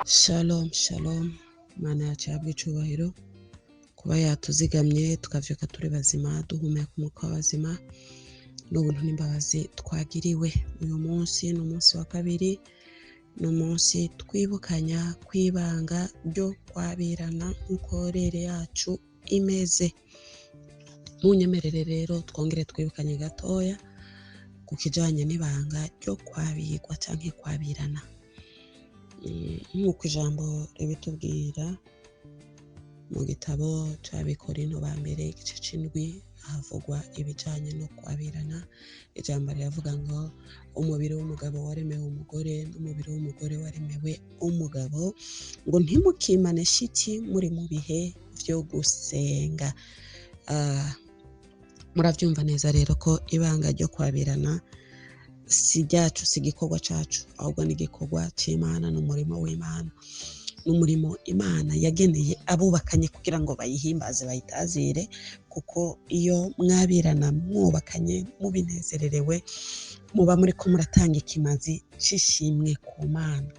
Shalom shalom, Imana yacu ihabwe icyubahiro kuba yatuzigamye tukavyuka turi bazima duhumeka umwuka w'abazima n'ubuntu n'imbabazi twagiriwe. Uyu munsi ni umunsi wa kabiri, ni umunsi twibukanya kwibanga ryo kwabirana nk'uko rere yacu imeze. Munyemerere rero twongere twibukanye gatoya ku kijanye n'ibanga ryo kwabirwa canke kwabirana. Nk'uko ijambo ribitubwira mu gitabo c'Abikorinto ba mbere igice c'indwi havugwa ibijanye no kwabirana. Ijambo riravuga ngo umubiri w'umugabo waremewe umugore n'umubiri w'umugore waremewe umugabo, ngo ntimukimane shiti muri mu bihe vyo gusenga. Muravyumva neza rero ko ibanga ryo kwabirana si ryacu, si igikorwa cacu, ahubwo ni igikorwa c'Imana, n'umurimo w'Imana, n'umurimo Imana yageneye abubakanye kugira ngo bayihimbaze bayitazire. Kuko iyo mwabirana mwubakanye mubinezererewe, muba muriko muratanga ikimazi c'ishimwe ku Mana.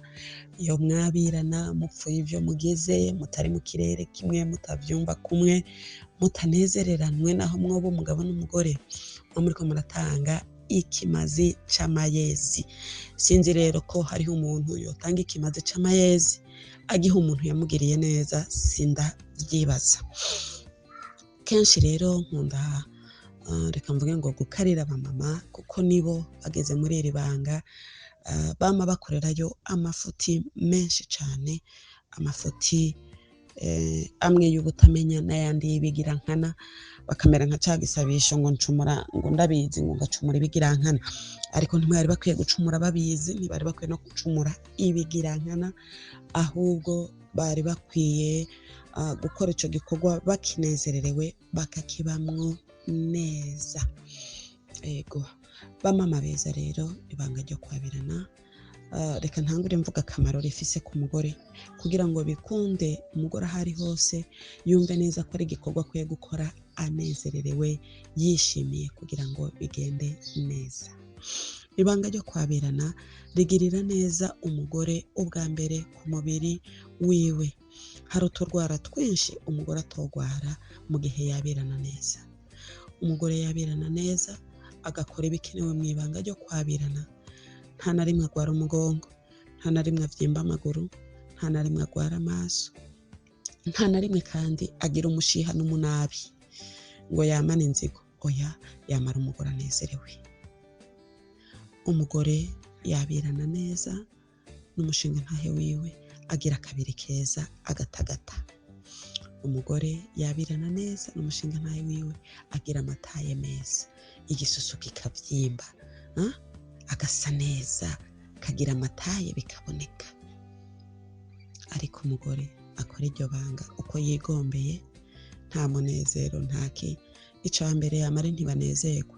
Iyo mwabirana mupfuye ivyo mugize, mutari mu kirere kimwe, mutavyumva kumwe, mutanezereranwe naho mwoba umugabo n'umugore, muba muriko muratanga ikimazi c'amayezi. Sinzi rero ko hariho umuntu yotanga ikimazi c'amayezi agiha umuntu yamugiriye neza, sindavyibaza. Kenshi rero nkunda reka mvuge ngo gukarira abamama, kuko nibo bageze muri iri banga, bama bakorerayo amafuti menshi cane, amafuti amwe y'ubutamenya n'ayandi y'ibigirankana, bakamera nka ca gisabisho ngo ncumura, ngo ndabizi ngo ngacumura ibigirankana. Ariko ntibari bakwiye gucumura babizi, ntibari bakwiye no gucumura ibigirankana, ahubwo bari bakwiye gukora ico gikorwa bakinezererewe, bakakibamwo neza. Ego bamama beza rero, ibanga ryo kwabirana, reka ntangure mvuga akamaro rifise ku mugore, kugira ngo bikunde umugore ahari hose yumve neza ko ari igikorwa akwiye gukora anezererewe, yishimiye, kugira ngo bigende neza. Ibanga ryo kwabirana rigirira neza umugore ubwa mbere ku mubiri wiwe. Hari uturwara twinshi umugore atogwara mu gihe yabirana neza. Umugore yabirana neza agakora ibikenewe mu ibanga ryo kwabirana, nta na rimwe agwara umugongo, nta na rimwe avyimba amaguru, nta na rimwe agwara amaso, nta na rimwe kandi agira umushiha n'umunabi ngo yamane inzigo. Oya, yamara umugore anezerewe. Umugore yabirana neza n'umushinga ntahe wiwe, agira akabiri keza agatagata. Umugore yabirana neza n'umushinga ntahe wiwe, agira amataye meza, igisusu kikavyimba, agasa neza, kagira amataye bikaboneka. Ariko umugore akora iryo banga uko yigombeye, nta munezero, ntaki. Ica mbere yamara ntibanezerwa.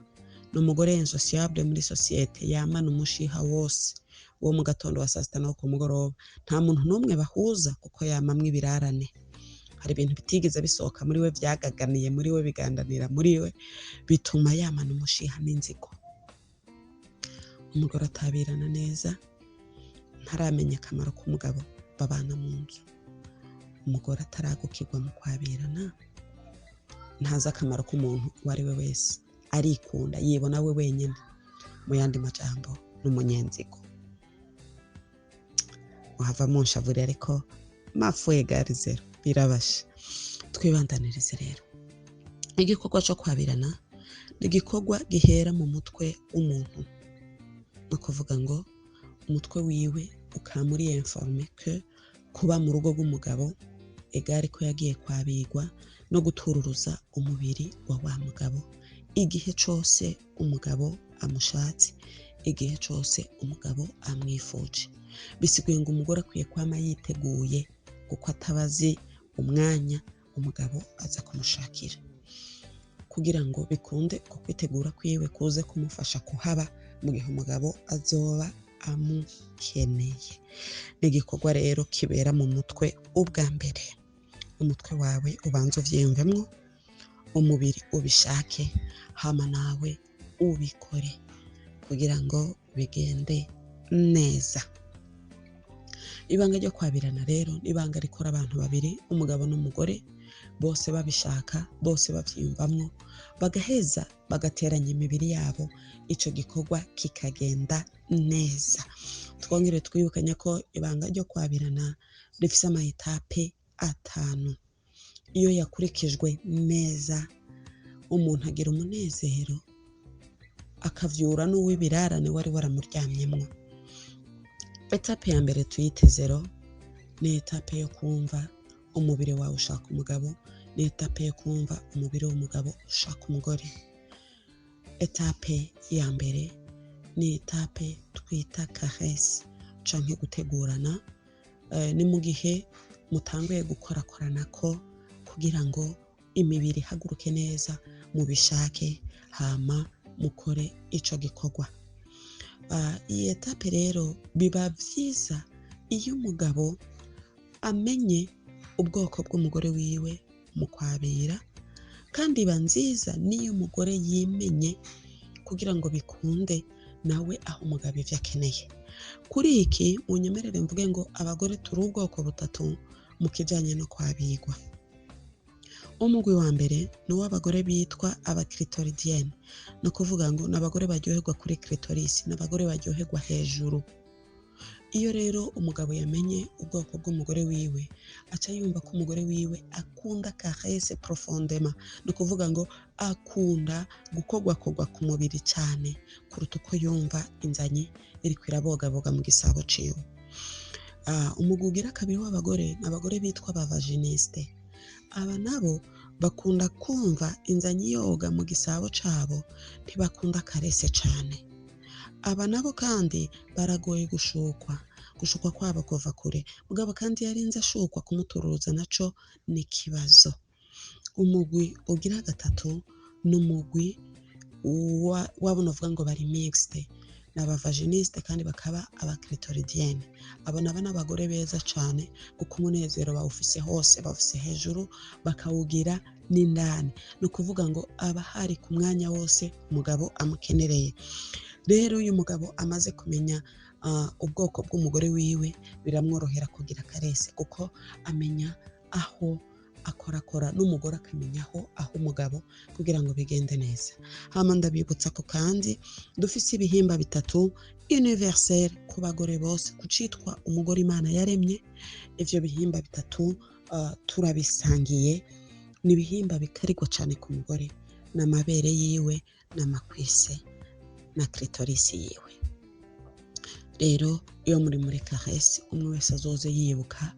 Ni umugore insociable muri societe, yamana umushiha wose wo mu gatondo, wa sasita no ku mugoroba. Nta muntu n'umwe bahuza kuko yamamwe ibirarane. Hari ibintu bitigeze bisohoka muri we, vyagaganiye muri we, bigandanira muri we, bituma yamana umushiha n'inzigo. Umugore atabirana neza ntaramenya akamaro k'umugabo babana mu nzu. Umugore ataragukirwa mu kwabirana ntazi akamaro k'umuntu uwo ari we wese, arikunda, yibona we wenyine. Mu yandi majambo n'umunyenzigo. Wahava munshavure, ariko mafuye gari zero, birabasha. Twibandanirize rero. Igikorwa cyo kwabirana ni igikorwa gihera mu mutwe w'umuntu. No kuvuga ngo umutwe wiwe ukamuri informe que kuba mu rugo rw'umugabo egari ko yagiye kwabirwa no gutururuza umubiri wa wa mugabo, igihe cose umugabo amushatse, igihe cose umugabo amwifuje. Bisiguye ngo umugore akwiye kwama yiteguye, kuko atabazi umwanya umugabo aza kumushakira, kugira ngo bikunde ko kwitegura kwiwe kuze kumufasha kuhaba mu gihe umugabo azoba amukeneye. Ni igikorwa rero kibera mu mutwe ubwa mbere. Umutwe wawe ubanza uvyiyumvemwo, umubiri ubishake, hama nawe ubikore kugira ngo bigende neza. Ibanga ryo kwabirana rero ni ibanga rikora abantu babiri, umugabo n'umugore, bose babishaka, bose bavyiyumvamwo, bagaheza bagateranya imibiri yabo, ico gikorwa kikagenda neza. Twongere twibukanye ko ibanga ryo kwabirana rifise amayetape 5. Iyo yakurikijwe neza, umuntu agira umunezero, akavyura n'uw'ibirarane wari waramuryamyemwo. Etape ya mbere tuyite 0, ni etape yo kumva umubiri wawe ushaka umugabo, ni etape yo kumva umubiri w'umugabo ushaka umugore. Etape ya mbere ni etape twita caresse canke gutegurana, ni mu gihe mutanguye gukorakorana ko kugira ngo imibiri ihaguruke neza, mubishake hama mukore ico gikorwa. Iyi etape rero biba vyiza iyo umugabo amenye ubwoko bw'umugore wiwe mu kwabira, kandi iba nziza niyo umugore yimenye kugira ngo bikunde nawe aho umugabo ivyo akeneye. Kuri iki munyemerere mvuge ngo abagore turi ubwoko butatu mu kijanye no kwabirwa. Umugwi wa mbere ni uw'abagore bitwa abaclitoridienne, no kuvuga ngo n'abagore baryoherwa kuri clitoris, n'abagore baryoherwa hejuru. Iyo rero umugabo yamenye ubwoko bw'umugore wiwe, aca yumva ko umugore wiwe akunda caresse profondément, no kuvuga ngo akunda gukogwakogwa ku mubiri cyane kuruta uko yumva inzanyi iriko irabogaboga mu gisabo ciwe. Umugwi ugira kabiri w'abagore n'abagore bitwa aba vaginiste. Aba nabo bakunda kumva inzanyi yoga mu gisabo cabo, ntibakunda caresse cane. Aba nabo kandi baragoye gushukwa kwabo kuva kure, mugabo kandi yarinze ashukwa, kumuturuza naco ni ikibazo. Umugwi ugira gatatu n'umugwi wabo novuga ngo bari mixte, n'aba vaginiste kandi bakaba abaclitoridienne. Abo nabo n'abagore beza cane kuko umunezero bawufise hose, bawufise hejuru, bakawugira n'indani, no kuvuga ngo aba hari ku mwanya wose umugabo amukenereye. Rero uyu mugabo amaze kumenya ubwoko bw'umugore wiwe, biramworohera kugira caresse kuko amenya aho akorakora, n'umugore akamenyaho aho umugabo, kugira ngo bigende neza. Hama ndabibutsa ko kandi dufise ibihimba bitatu universel ku bagore bose, kucitwa umugore Imana yaremye. Ivyo bihimba bitatu turabisangiye, ni ibihimba bikarigwa cane ku mugore, n'amabere yiwe, n'amakwise, na clitoris yiwe. Rero iyo muri caresse, umwe wese azoze yibuka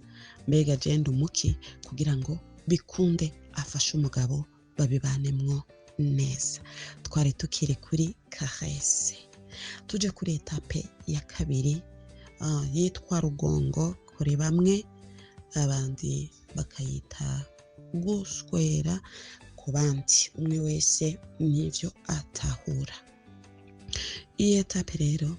mbega jenda umuki, kugira ngo bikunde afashe umugabo babibanemwo neza. Twari tukiri kuri caresse, tuje kuri etape ya kabiri yitwa rugongo kuri bamwe, abandi bakayita guswera ku bandi, umwe wese n'ivyo atahura. Iyi etape rero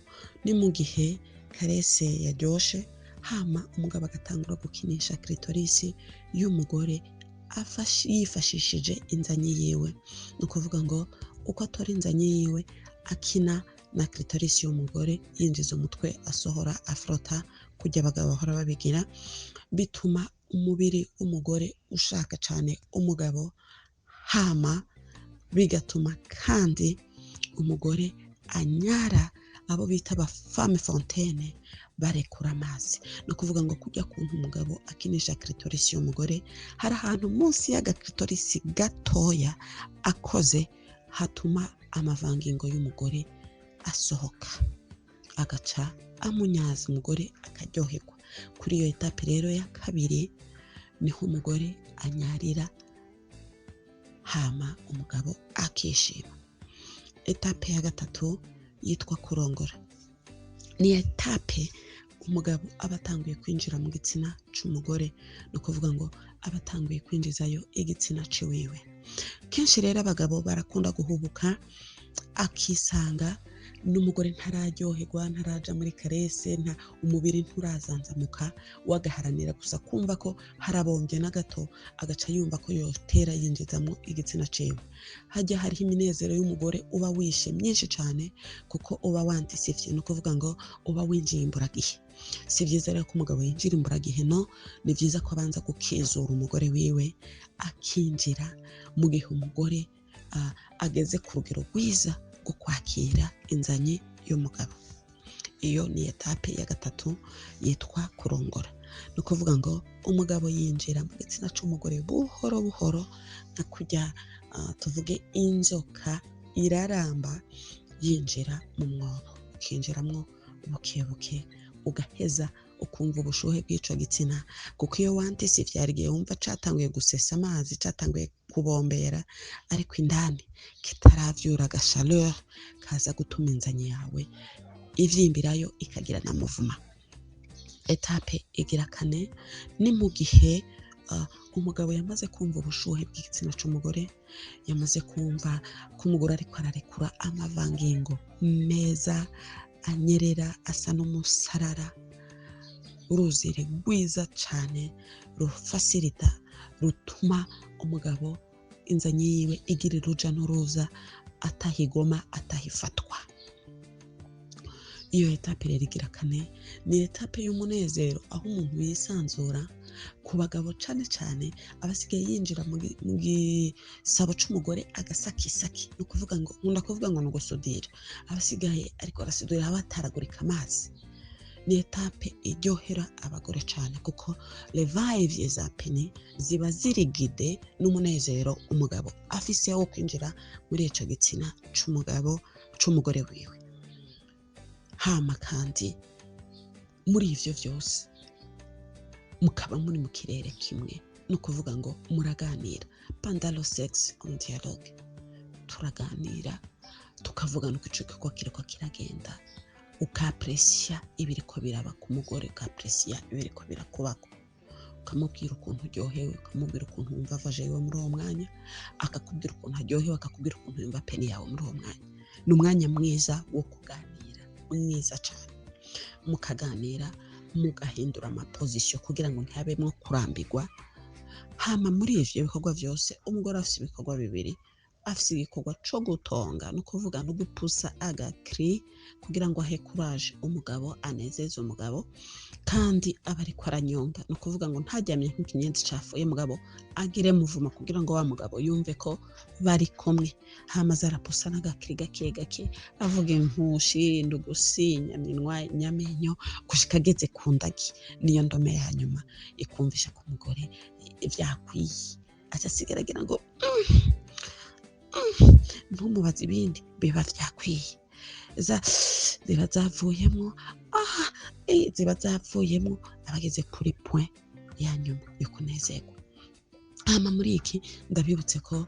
ni mu gihe caresse yaryoshe, hama umugabo agatangura gukinisha clitoris y'umugore yifashishije inzanyi yiwe, no kuvuga ngo uko atora inzanyi yiwe akina na clitoris y'umugore, yinjiza umutwe, asohora, afrota, kujya abagabo bahora babigira, bituma umubiri w'umugore ushaka cane umugabo, hama bigatuma kandi umugore anyara, abo bita ba femme fontaine, barekura amazi. No kuvuga ngo kujya kuntu umugabo akinisha clitoris y'umugore, hari ahantu munsi y'agaclitoris gatoya akoze, hatuma amavangingo y'umugore asohoka, agaca amunyaza, umugore akaryoherwa. Kuri iyo etape rero ya kabiri niho umugore anyarira, hama umugabo akishima. Etape ya gatatu yitwa kurongora, ni etape umugabo aba atanguye kwinjira mu gitsina c'umugore, no kuvuga ngo aba atanguye kwinjizayo igitsina ciwiwe. Kenshi rero abagabo barakunda guhubuka, akisanga n'umugore ntararyoherwa, ntaraja muri karese, umubiri nturazanzamuka, wagaharanira gusa kumva ko harabombye na gato, agaca yumva ko yotera yinjizamo igitsina ciwe. Hajya hariho iminezero y'umugore uba wishe myinshi cyane, kuko uba wantisifye, ni ukuvuga ngo uba winjiye imburagihe. Si byiza rero ko umugabo yinjira imburagihe, no, ni byiza ko abanza gukizura umugore wiwe, akinjira mu gihe umugore ageze ku rugero rwiza rwo kwakira inzanyi y'umugabo. Iyo ni etape ya gatatu yitwa kurongora. Ni ukuvuga ngo umugabo yinjira mu gitsina cy'umugore buhoro buhoro, nka kujya tuvuge inzoka iraramba yinjira mu mwobo, ukinjiramo buke buke, ugaheza ukumva ubushuhe bw'ico gitsina, kuko iyo wantisifye hari igihe wumva catanguye gusesa amazi, catanguye kubombera, ariko indani kitaravyura agashaleur kaza gutuma inzanyi yawe ivyimbirayo ikagira na muvuma. Etape igira kane ni mu gihe umugabo yamaze kumva ubushuhe bw'igitsina c'umugore, yamaze kumva ko umugore ariko ararekura amavangingo meza anyerera asa n'umusarara, uruziri rwiza cane rufasirita, rutuma umugabo inzanyi yiwe igira uruja n'uruza, atahigoma atahifatwa. Iyo etape rero igira kane ni etape y'umunezero, aho umuntu yisanzura ku bagabo cane cane abasigaye yinjira mu gisabo c'umugore agasakisaki. Ni ukuvuga ngo, nkunda kuvuga ngo ni ugusudira, abasigaye ariko arasudira abataragurika amazi. Ni etape iryohera abagore cane, kuko revive za peni ziba zirigide n'umunezero umugabo afise wo kwinjira muri ico gitsina c'umugore wiwe. Hama kandi muri ivyo vyose mukaba muri mu kirere kimwe, ni ukuvuga ngo muraganira, pendant le sexe en dialogue, turaganira tukavugana uko ico gikorwa kiriko kiragenda, ukapresya ibiriko biraba ku mugore, ukapresya ibiriko birakubako, ukamubwira ukuntu uryohewe, ukamubwira ukuntu wumva avaje yiwe muri uwo mwanya, akakubwira ukuntu aryohewe, akakubwira ukuntu yumva peni yawe muri uwo mwanya. Ni umwanya mwiza wo kuganira, mwiza cyane, mukaganira mugahindura amapozisiyo kugira ngo ntihabemwo kurambirwa. Hama muri ivyo bikorwa vyose umugore afise ibikorwa bibiri, afise igikorwa co gutonga, no kuvuga no gupusa agakri kugira ngo ahe courage umugabo, anezeze umugabo, kandi aba ariko aranyonga, no kuvuga ngo ntajyamye nk'ikinyenzi cafuye, mugabo agire muvuma kugira ngo wa mugabo yumve ko bari kumwe. Hama zarapusa n'agakri gake gake, avuga impushi, ndugusi, nyaminwa, nyamenyo, gushika ageze ku ndagi. Niyo ndome ya nyuma ikumvisha ko umugore ivyakwiye, acasigara agira ngo ntumubaze ibindi, biba vyakwiye, ziba zavuyemwo, ziba zavuyemwo, abageze kuri point ya nyuma yo kunezerwa. Hama muri iki ndabibutse ko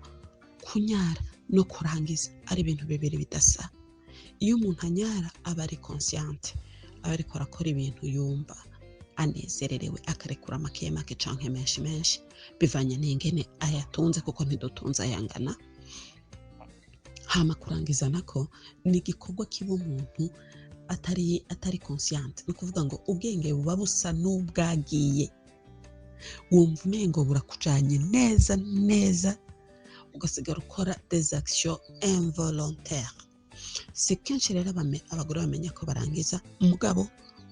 kunyara no kurangiza ari ibintu bibiri bidasa. Iyo umuntu anyara aba ari consciente, aba ariko arakora ibintu yumva anezererewe, akarekura make make canke menshi menshi, bivanye n'ingene ayatunze, kuko ntidutunze ayangana. Hama kurangiza nako ni igikorwa kiba umuntu atari consciente, ni ukuvuga ngo ubwenge buba busa n'ubwagiye, wumva umengo burakujanye neza neza, ugasigara ukora des actions involontaires. Si kenshi rero abagore bamenya ko barangiza,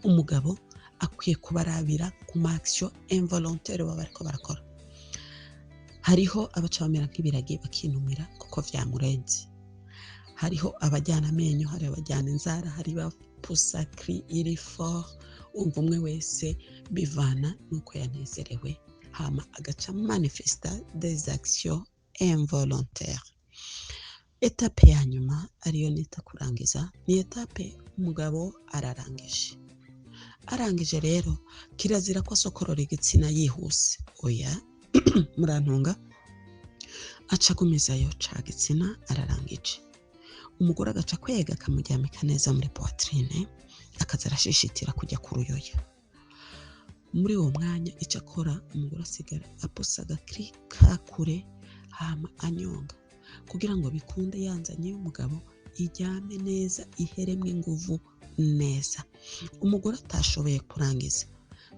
umugabo akwiye kubarabira ku ma action involontaire baba bariko barakora. Hariho abaca bamera nk'ibiragi bakinumira kuko vyamurenze, hariho abajyana amenyo, hari abajyana inzara, hari bapusa cri iri fort, umva umwe wese bivana nuko yanezerewe, hama agaca manifesta des actions involontaires. Etape ya nyuma ariyo nita kurangiza, ni etape umugabo arangije rero kirazira ko asokorora igitsina yihuse, oya murantunga, aca agumizayo ca gitsina ararangije. Umugore agaca kwega akamuryamika neza muri poitrine, akaza arashishitira kujya ku ruyoya. Muri uwo mwanya ico akora, umugore asigara apusa agakri kakure, hama anyonga kugira ngo bikunde yanzanye y'umugabo iryame neza iheremwe inguvu neza. Umugore atashoboye kurangiza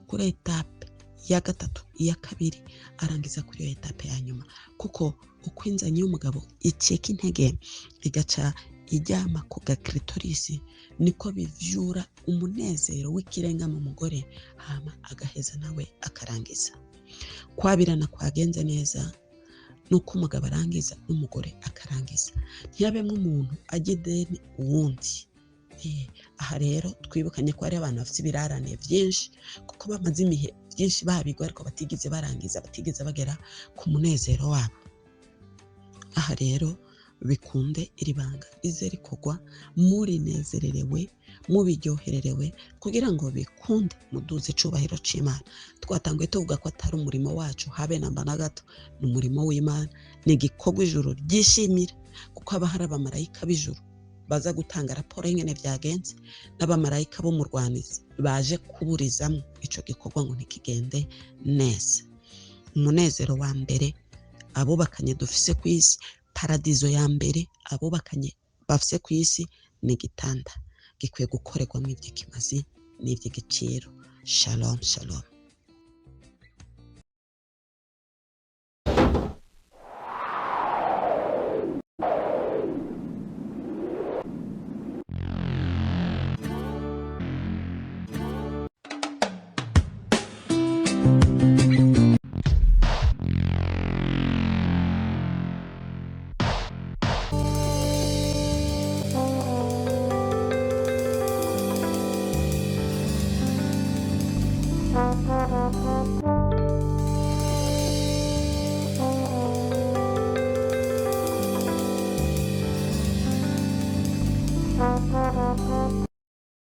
kuri etape ya gatatu iya kabiri arangiza kuri iyo etape ya nyuma, kuko uko inzanye y'umugabo icika intege igaca iryama ku gakritorisi niko bivyura umunezero w'ikirenga mu mugore, hama agaheza nawe akarangiza. Kwabirana kwagenze neza nuko umugabo arangiza n'umugore akarangiza, ntiyabemwe umuntu ajya ideni uwundi. Aha rero twibukanye ko hari abantu bafite ibirarane byinshi kuko bamaze imihe byinshi babigwa ariko batigeze barangiza, batigeze bagera ku munezero wabo. Aha rero bikunde iri banga rize rikorwa murinezererewe, mubiryohererewe, kugira ngo bikunde muduze icubahiro c'Imana. Twatanguye tuvuga ko atari umurimo wacu habe namba na gato, ni umurimo w'Imana, ni igikorwa ijuru ryishimira, kuko haba hari abamarayika b'ijuru baza gutanga raporo y'ingene vyagenze, n'abamarayika bo mu rwanizi baje kuburizamwo ico gikorwa ngo ntikigende neza. Umunezero wa mbere abubakanye dufise ku isi, paradizo ya mbere abubakanye bafise ku isi, ni igitanda gikwiye gukorerwamo ivy'ikimazi n'ivy'igiciro. Shalom shalom.